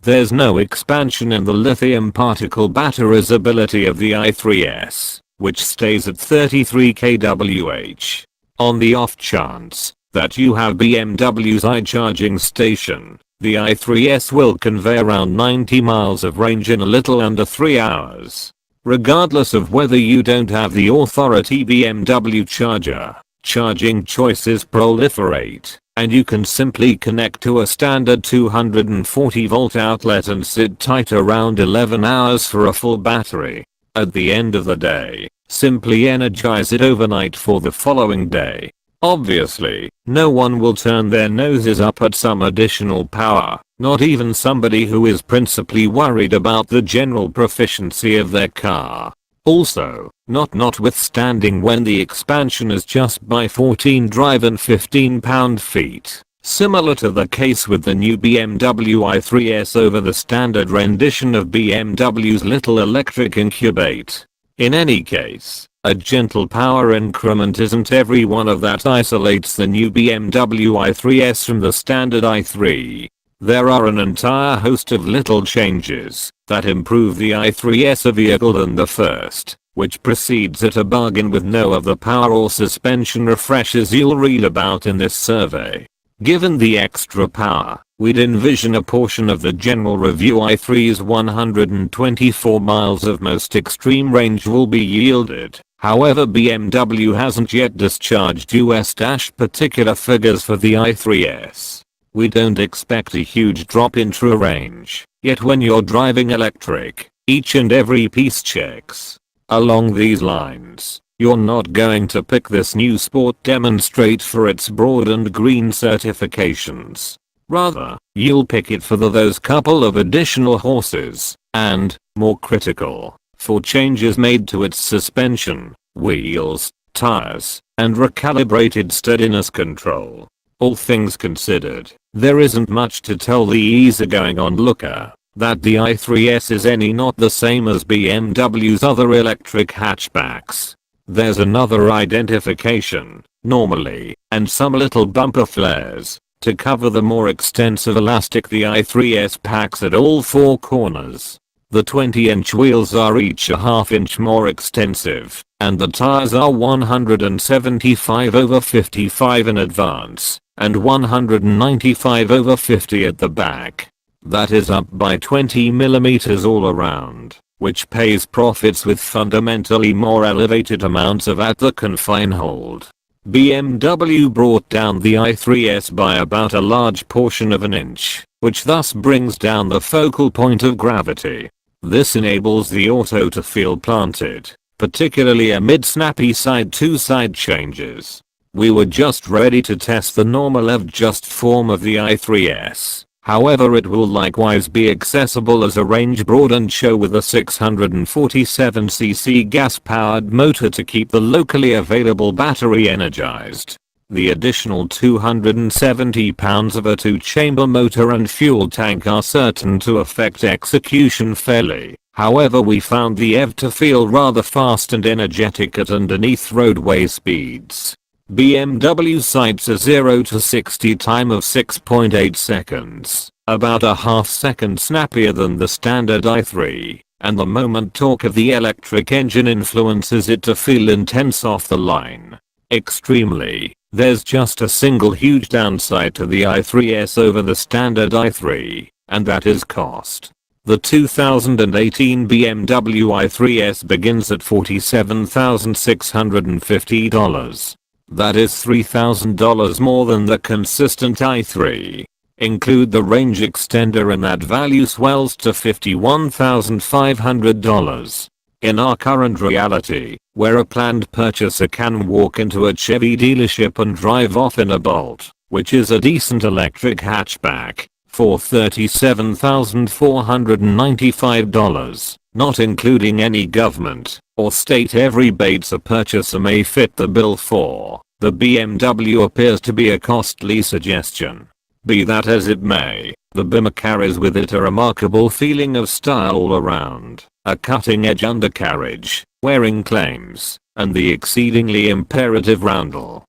there's no expansion in the lithium particle battery's ability of the i3s, which stays at 33 kWh. On the off chance that you have BMW's iCharging station, the i3s will convey around 90 miles of range in a little under 3 hours. Regardless of whether you don't have the authority BMW charger, charging choices proliferate, and you can simply connect to a standard 240 volt outlet and sit tight around 11 hours for a full battery. At the end of the day, simply energize it overnight for the following day. Obviously, no one will turn their noses up at some additional power, not even somebody who is principally worried about the general proficiency of their car. Also, notwithstanding when the expansion is just by 14 drive and 15 pound-feet, similar to the case with the new BMW i3s over the standard rendition of BMW's little electric incubate. In any case, a gentle power increment isn't every one of that isolates the new BMW i3s from the standard i3. There are an entire host of little changes that improve the i3s a vehicle than the first, which proceeds at a bargain with no of the power or suspension refreshes you'll read about in this survey. Given the extra power, we'd envision a portion of the general review i3's 124 miles of most extreme range will be yielded. However, BMW hasn't yet discharged US-particular figures for the i3s. We don't expect a huge drop in true range, yet when you're driving electric, each and every piece checks. Along these lines, you're not going to pick this new sport demonstrate for its broadened green certifications. Rather, you'll pick it for those couple of additional horses, and, more critical, for changes made to its suspension, wheels, tires, and recalibrated steadiness control. All things considered, there isn't much to tell the easygoing onlooker that the i3s is not the same as BMW's other electric hatchbacks. There's another identification, normally, and some little bumper flares, to cover the more extensive elastic the i3s packs at all four corners. The 20-inch wheels are each a half-inch more extensive, and the tires are 175/55 in advance, and 195/50 at the back. That is up by 20mm all around, which pays profits with fundamentally more elevated amounts of at the confine hold. BMW brought down the i3s by about a large portion of an inch, which thus brings down the focal point of gravity. This enables the auto to feel planted, particularly amid snappy side-to-side changes. We were just ready to test the normal EV-just form of the i3s. However, it will likewise be accessible as a range-broadened show with a 647cc gas-powered motor to keep the locally available battery energized. The additional 270 pounds of a 2-chamber motor and fuel tank are certain to affect execution fairly. However, we found the EV to feel rather fast and energetic at underneath roadway speeds. BMW cites a 0 to 60 time of 6.8 seconds, about a half second snappier than the standard i3, and the moment torque of the electric engine influences it to feel intense off the line. Extremely, there's just a single huge downside to the i3s over the standard i3, and that is cost. The 2018 BMW i3s begins at $47,650. That is $3,000 more than the consistent i3. Include the range extender and that value swells to $51,500. In our current reality, where a planned purchaser can walk into a Chevy dealership and drive off in a Bolt, which is a decent electric hatchback, for $37,495, not including any government or state rebates a purchaser may fit the bill for, the BMW appears to be a costly suggestion. Be that as it may, the Beamer carries with it a remarkable feeling of style all around, a cutting-edge undercarriage, wearing claims, and the exceedingly imperative roundel.